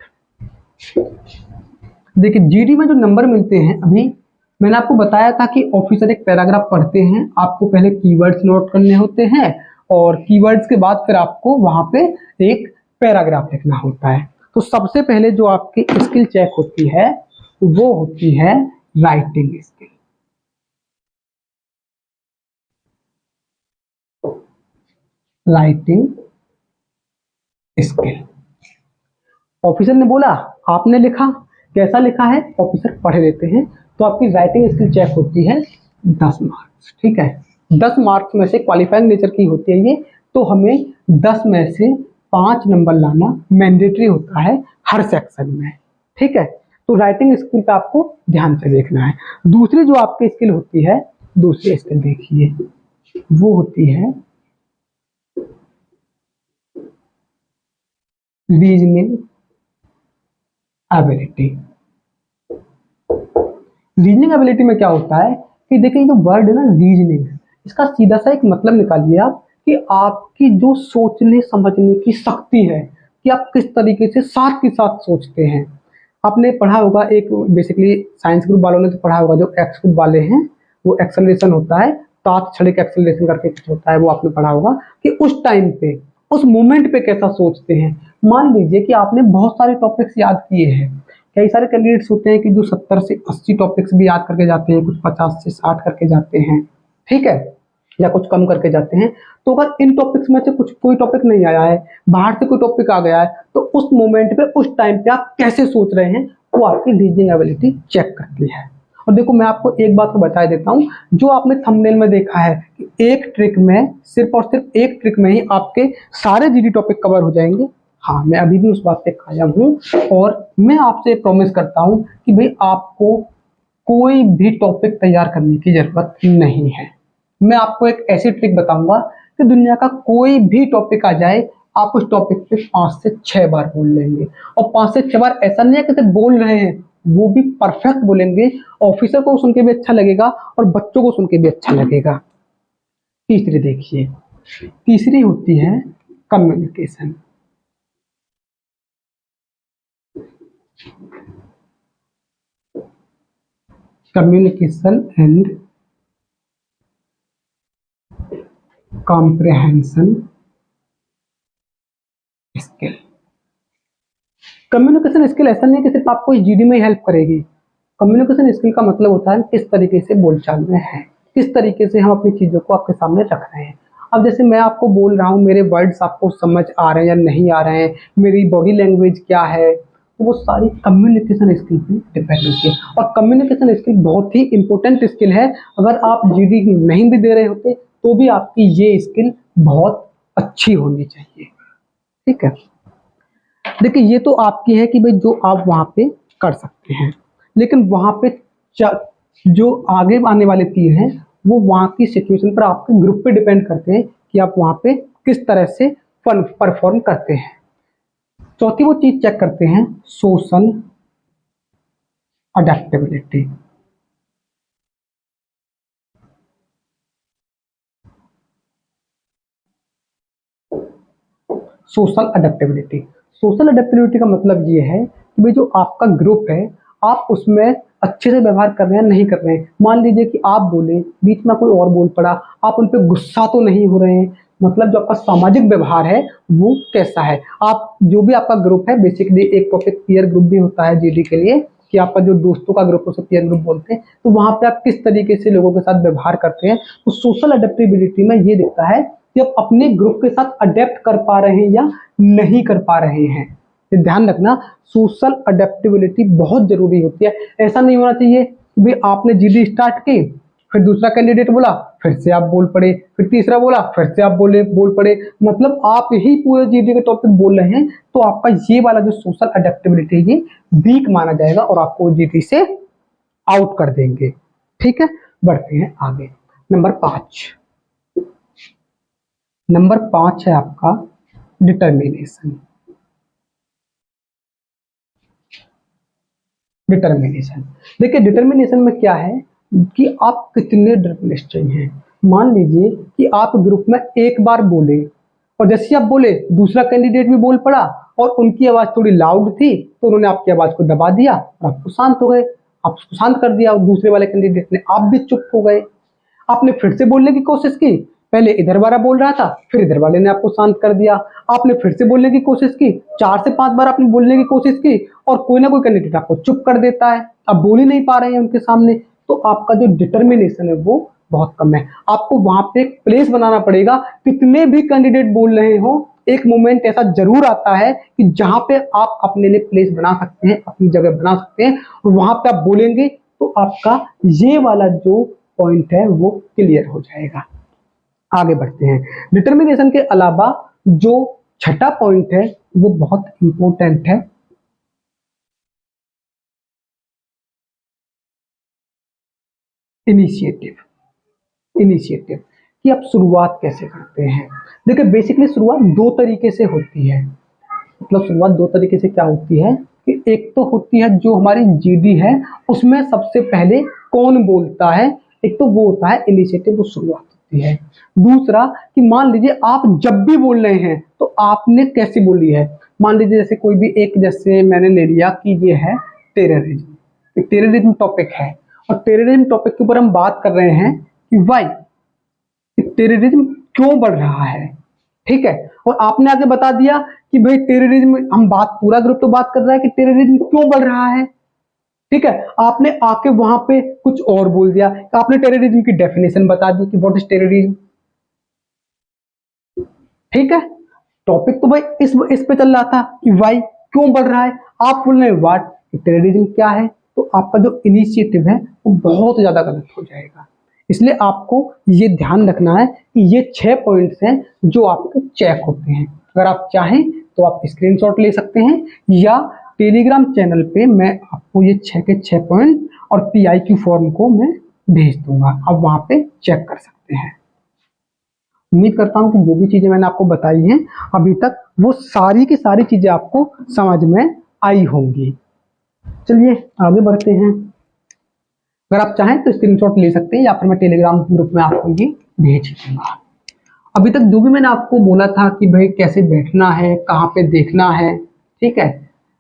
देखिए जीडी में जो नंबर मिलते हैं, अभी मैंने आपको बताया था कि ऑफिसर एक पैराग्राफ पढ़ते हैं, आपको पहले कीवर्ड्स नोट करने होते हैं और कीवर्ड्स के बाद फिर आपको वहां पे एक पैराग्राफ लिखना होता है। तो सबसे पहले जो आपकी स्किल चेक होती है वो होती है writing skill. Writing skill, officer ने बोला, आपने लिखा, कैसा लिखा है ऑफिसर पढ़ लेते हैं, तो आपकी राइटिंग स्किल चेक होती है 10 मार्क्स। ठीक है, 10 मार्क्स में से क्वालिफाइंग नेचर की होती है ये, तो हमें 10 में से 5 नंबर लाना मैंडेटरी होता है हर सेक्शन में। ठीक है, तो राइटिंग स्किल पे आपको ध्यान से देखना है। दूसरी जो आपकी स्किल होती है, दूसरी स्किल देखिए, वो होती है रीजनिंग एबिलिटी। रीजनिंग एबिलिटी में क्या होता है कि देखिए जो वर्ड है ना रीजनिंग, इसका सीधा सा एक मतलब निकालिए आप कि आपकी जो सोचने समझने की शक्ति है कि आप किस तरीके से साथ के साथ सोचते हैं। आपने पढ़ा होगा, एक बेसिकली साइंस ग्रुप वालों ने तो पढ़ा होगा, जो एक्स ग्रुप वाले हैं वो एक्सेलरेशन होता है, तात्क्षणिक एक्सेलरेशन करके कुछ होता है, वो आपने पढ़ा होगा कि उस टाइम पे उस मोमेंट पे कैसा सोचते हैं। मान लीजिए कि आपने बहुत सारे टॉपिक्स याद किए हैं, कई सारे कैंडिडेट्स होते हैं कि जो 70 से 80 टॉपिक्स भी याद करके जाते हैं, कुछ 50 से 60 करके जाते हैं, ठीक है, या कुछ कम करके जाते हैं। तो अगर इन टॉपिक्स में से कुछ कोई टॉपिक नहीं आया है, बाहर से कोई टॉपिक आ गया है, तो उस मोमेंट पे उस टाइम पे आप कैसे सोच रहे हैं वो आपकी रीजनिंग एबिलिटी चेक करती है। और देखो मैं आपको एक बात को बता देता हूँ, जो आपने थंबनेल में देखा है कि एक ट्रिक में, सिर्फ और सिर्फ एक ट्रिक में ही आपके सारे जीडी टॉपिक कवर हो जाएंगे, हाँ मैं अभी भी उस बात पे कायम हूँ। और मैं आपसे प्रॉमिस करता हूँ कि भाई आपको कोई भी टॉपिक तैयार करने की जरूरत नहीं है। मैं आपको एक ऐसी ट्रिक बताऊंगा कि दुनिया का कोई भी टॉपिक आ जाए, आप उस टॉपिक पे 5 से 6 बार बोल लेंगे। और 5 से 6 बार ऐसा नहीं है कि सिर्फ बोल रहे हैं, वो भी परफेक्ट बोलेंगे। ऑफिसर को सुन के भी अच्छा लगेगा और बच्चों को सुन के भी अच्छा लगेगा। तीसरी देखिए, तीसरी होती है communication. Communication and comprehension skill. Communication skill ऐसा नहीं है कि सिर्फ आपको जीडी में हेल्प करेगी। कम्युनिकेशन स्किल का मतलब होता है किस तरीके से बोलचाल में है, किस तरीके से हम अपनी चीजों को आपके सामने रख रहे हैं। अब जैसे मैं आपको बोल रहा हूँ, मेरे वर्ड्स आपको समझ आ रहे हैं या नहीं आ रहे हैं, मेरी बॉडी लैंग्वेज क्या है, तो वो सारी कम्युनिकेशन स्किल पे डिपेंड होती है। और कम्युनिकेशन स्किल बहुत ही इंपॉर्टेंट स्किल है। अगर आप जीडी नहीं भी दे रहे होते तो भी आपकी ये स्किल बहुत अच्छी होनी चाहिए। ठीक है, देखिए ये तो आपकी है कि भाई जो आप वहां पे कर सकते हैं, लेकिन वहां पे जो आगे आने वाले तीर हैं वो वहां की सिचुएशन पर, आपके ग्रुप पे डिपेंड करते हैं कि आप वहां पे किस तरह से फन परफॉर्म करते हैं। चौथी वो चीज चेक करते हैं social adaptability. Social adaptability, social adaptability का मतलब ये है कि भाई जो आपका ग्रुप है आप उसमें अच्छे से व्यवहार कर रहे हैं नहीं कर रहे हैं। मान लीजिए कि आप बोले, बीच में कोई और बोल पड़ा, आप उन पे गुस्सा तो नहीं हो रहे हैं, मतलब जो आपका सामाजिक व्यवहार है वो कैसा है। आप जो भी आपका ग्रुप है, बेसिकली एक टॉपिक पीयर ग्रुप भी होता है जीडी के लिए, कि आपका जो दोस्तों का ग्रुप उसे पीयर ग्रुप बोलते हैं, तो वहां पे आप किस तरीके से लोगों के साथ व्यवहार करते हैं। तो सोशल अडेप्टेबिलिटी में ये दिखता है कि आप अपने ग्रुप के साथ अडेप्ट कर पा रहे हैं या नहीं कर पा रहे हैं। ये ध्यान रखना, सोशल अडेप्टेबिलिटी बहुत जरूरी होती है। ऐसा नहीं होना चाहिए कि भाई आपने जीडी स्टार्ट की, फिर दूसरा कैंडिडेट बोला, फिर से आप बोल पड़े, फिर तीसरा बोला, फिर से आप बोल पड़े, मतलब आप ही पूरे जीडी के टॉपिक बोल रहे हैं, तो आपका ये वाला जो सोशल अडेप्टेबिलिटी है ये वीक माना जाएगा और आपको जीडी से आउट कर देंगे। ठीक है, बढ़ते हैं आगे। नंबर 5 है आपका डिटर्मिनेशन। डिटर्मिनेशन, देखिए डिटर्मिनेशन में क्या है कि आप कितने डिटर्मिनेशन हैं। मान लीजिए कि आप ग्रुप में एक बार बोले और जैसे ही आप बोले दूसरा कैंडिडेट भी बोल पड़ा और उनकी आवाज थोड़ी लाउड थी तो उन्होंने आपकी आवाज को दबा दिया और आपको शांत हो गए, आप उसको शांत कर दिया और दूसरे वाले कैंडिडेट ने, आप भी चुप हो गए। आपने फिर से बोलने की कोशिश की, पहले इधर वाला बोल रहा था, फिर इधर वाले ने आपको शांत कर दिया। आपने फिर से बोलने की कोशिश की, 4 से 5 बार आपने बोलने की कोशिश की और कोई ना कोई कैंडिडेट आपको चुप कर देता है, आप बोल ही नहीं पा रहे हैं उनके सामने, तो आपका जो डिटर्मिनेशन है वो बहुत कम है। आपको वहां पे एक प्लेस बनाना पड़ेगा, कितने भी कैंडिडेट बोल रहे हो एक मोमेंट ऐसा जरूर आता है कि जहां पे आप अपने लिए प्लेस बना सकते हैं, अपनी जगह बना सकते हैं और वहां पे आप बोलेंगे तो आपका ये वाला जो पॉइंट है वो क्लियर हो जाएगा। आगे बढ़ते हैं। डिटर्मिनेशन के अलावा जो छठा पॉइंट है वो बहुत इंपॉर्टेंट है, इनिशिएटिव। इनिशिएटिव कि आप शुरुआत कैसे करते हैं। देखिए बेसिकली शुरुआत दो तरीके से होती है, मतलब शुरुआत दो तरीके से क्या होती है कि एक तो होती है जो हमारी जीडी है उसमें सबसे पहले कौन बोलता है, एक तो वो होता है इनिशिएटिव, वो शुरुआत होती है। दूसरा कि मान लीजिए आप जब भी बोल रहे हैं तो आपने कैसी बोली है। मान लीजिए जैसे कोई भी एक, जैसे मैंने ले लिया कि ये है टेररिज्म, टेररिज्म टॉपिक है और टेररिज्म टॉपिक के ऊपर हम बात कर रहे हैं कि वाई टेररिज्म क्यों बढ़ रहा है। ठीक है, और आपने आगे बता दिया कि भाई टेररिज्म, हम बात पूरा ग्रुप तो बात कर रहा है कि टेररिज्म क्यों बढ़ रहा है। ठीक है, आपने आके वहां पे कुछ और बोल दिया, आपने टेररिज्म की डेफिनेशन बता दी कि व्हाट इज टेररिज्म। ठीक है, टॉपिक तो भाई इस पे चल रहा था कि वाई क्यों बढ़ रहा है, आप बोल रहे हैं व्हाट, टेररिज्म क्या है, तो आपका जो इनिशिएटिव है वो बहुत ज्यादा गलत हो जाएगा। इसलिए आपको ये ध्यान रखना है कि ये 6 पॉइंट्स हैं जो आपके चेक होते हैं। अगर आप चाहें तो आप स्क्रीनशॉट ले सकते हैं या टेलीग्राम चैनल पे मैं आपको ये 6 के 6 पॉइंट और PIQ फॉर्म को मैं भेज दूंगा, आप वहां पे चेक कर सकते हैं। उम्मीद करता हूँ कि जो भी चीजें मैंने आपको बताई हैं अभी तक वो सारी की सारी चीजें आपको समझ में आई होंगी। चलिए आगे बढ़ते हैं। अगर आप चाहें तो स्क्रीनशॉट ले सकते हैं या फिर मैं टेलीग्राम ग्रुप में आपको ये भेज दूंगा। अभी तक जो भी मैंने आपको बोला था कि भाई कैसे बैठना है, कहाँ पे देखना है, ठीक है,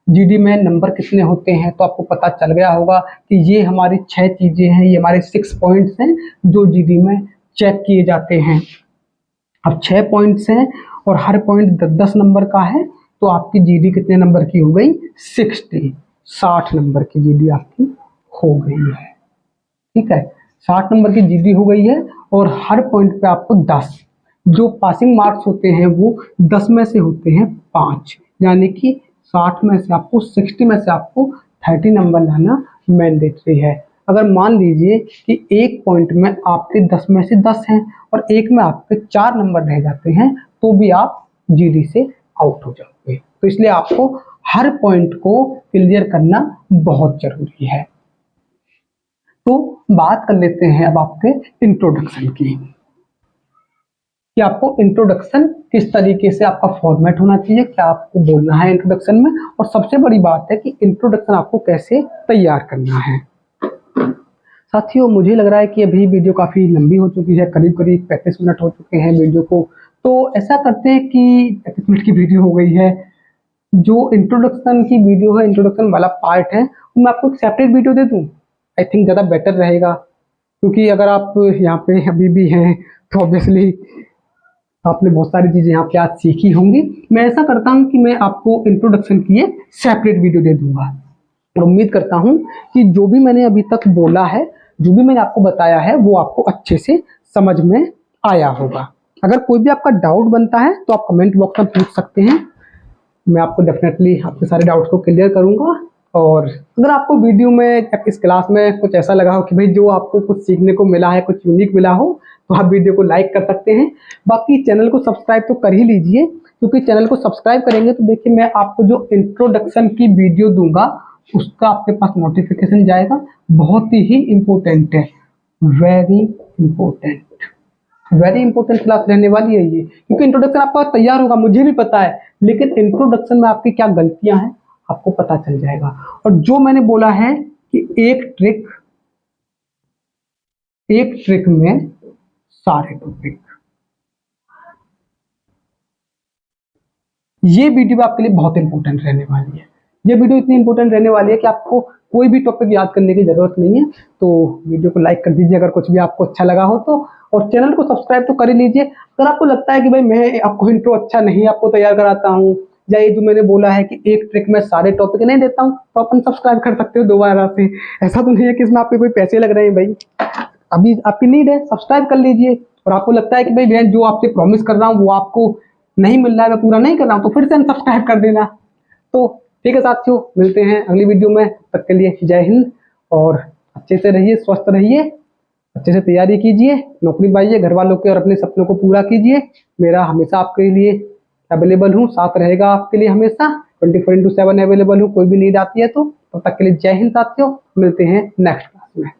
जीडी में नंबर कितने होते हैं, तो आपको पता चल गया होगा कि ये हमारी 6 चीजें हैं, ये हमारे 6 पॉइंट्स हैं जो जीडी में चेक किए जाते हैं। अब 6 पॉइंट्स हैं और हर पॉइंट 10-10 नंबर का है, तो आपकी जीडी कितने नंबर की हो गई, 60 नंबर की जीडी आपकी हो गई है। ठीक है, 60 नंबर की जीडी हो गई है और हर पॉइंट पे आपको 10, जो पासिंग मार्क्स होते हैं वो 10 में से होते हैं 5, यानी कि 60 में से आपको 60 में से आपको 30 नंबर लाना मैंडेटरी है। अगर मान लीजिए कि एक पॉइंट में आपके 10 में से 10 हैं और एक में आपके 4 नंबर रह जाते हैं तो भी आप जीडी से आउट हो जाओगे। तो इसलिए आपको हर पॉइंट को क्लियर करना बहुत जरूरी है। तो बात कर लेते हैं अब आपके इंट्रोडक्शन की, कि आपको इंट्रोडक्शन किस तरीके से आपका फॉर्मेट होना चाहिए, क्या आपको बोलना है इंट्रोडक्शन में, और सबसे बड़ी बात है कि इंट्रोडक्शन आपको कैसे तैयार करना है। साथियों मुझे लग रहा है कि अभी वीडियो काफ़ी लंबी हो चुकी है, करीब करीब 35 मिनट हो चुके हैं वीडियो को, तो ऐसा करते हैं कि 35 मिनट की वीडियो हो गई है, जो इंट्रोडक्शन की वीडियो है, इंट्रोडक्शन वाला पार्ट है, वो मैं आपको एक सेपरेट वीडियो दे दूँ? आई थिंक ज़्यादा बेटर रहेगा, क्योंकि अगर आप यहाँ पे अभी भी हैं तो ऑब्वियसली आपने बहुत सारी चीज़ें यहाँ पे आज सीखी होंगी। मैं ऐसा करता हूँ कि मैं आपको इंट्रोडक्शन की एक सेपरेट वीडियो दे दूँगा, और उम्मीद करता हूँ कि जो भी मैंने अभी तक बोला है, जो भी मैंने आपको बताया है, वो आपको अच्छे से समझ में आया होगा। अगर कोई भी आपका डाउट बनता है तो आप कमेंट बॉक्स में पूछ सकते हैं, मैं आपको डेफिनेटली आपके सारे डाउट्स को क्लियर करूँगा। और अगर आपको वीडियो में, इस क्लास में कुछ ऐसा लगा हो कि भाई जो आपको कुछ सीखने को मिला है, कुछ यूनिक मिला हो, तो आप वीडियो को लाइक कर सकते हैं। बाकी चैनल को सब्सक्राइब तो कर ही लीजिए, क्योंकि चैनल को सब्सक्राइब करेंगे तो देखिए मैं आपको जो इंट्रोडक्शन की वीडियो दूंगा उसका आपके पास नोटिफिकेशन जाएगा। बहुत ही इम्पोर्टेंट है, very important, very important class रहने वाली है ये, क्योंकि इंट्रोडक्शन आपका तैयार होगा, मुझे भी पता है, लेकिन इंट्रोडक्शन में आपकी क्या गलतियां हैं आपको पता चल जाएगा। और जो मैंने बोला है कि एक ट्रिक में सारे टॉपिक, ये वीडियो आपके लिए बहुत इंपॉर्टेंट रहने वाली है। ये वीडियो इतनी इंपॉर्टेंट रहने वाली है कि आपको कोई भी टॉपिक याद करने की जरूरत नहीं है। तो वीडियो को लाइक कर दीजिए अगर कुछ भी आपको अच्छा लगा हो तो, और चैनल को सब्सक्राइब तो कर ही लीजिए। अगर आपको लगता है कि भाई मैं आपको इंट्रो अच्छा नहीं आपको तैयार कराता हूँ, या ये जो मैंने बोला है कि एक ट्रिक में सारे टॉपिक नहीं देता हूँ, तो अपन सब्सक्राइब कर सकते हो दोबारा से। ऐसा तो नहीं है कि इसमें आपके कोई पैसे लग रहे हैं भाई, अभी आपकी नीड है, सब्सक्राइब कर लीजिए। और आपको लगता है कि भाई मैं जो आपसे प्रॉमिस कर रहा हूँ वो आपको नहीं मिल रहा है, मैं पूरा नहीं कर रहा हूँ, तो फिर से अनसब्सक्राइब कर देना। तो ठीक है साथियों, मिलते हैं अगली वीडियो में, तब तक के लिए जय हिंद। और अच्छे से रहिए, स्वस्थ रहिए, अच्छे से तैयारी कीजिए, नौकरी पाइए, घर वालों के और अपने सपनों को पूरा कीजिए। मेरा हमेशा आपके लिए अवेलेबल हूँ, साथ रहेगा आपके लिए हमेशा, 24/7 अवेलेबल हूँ, कोई भी नीड आती है तो। तब तक के लिए जय हिंद साथियों, मिलते हैं नेक्स्ट क्लास में।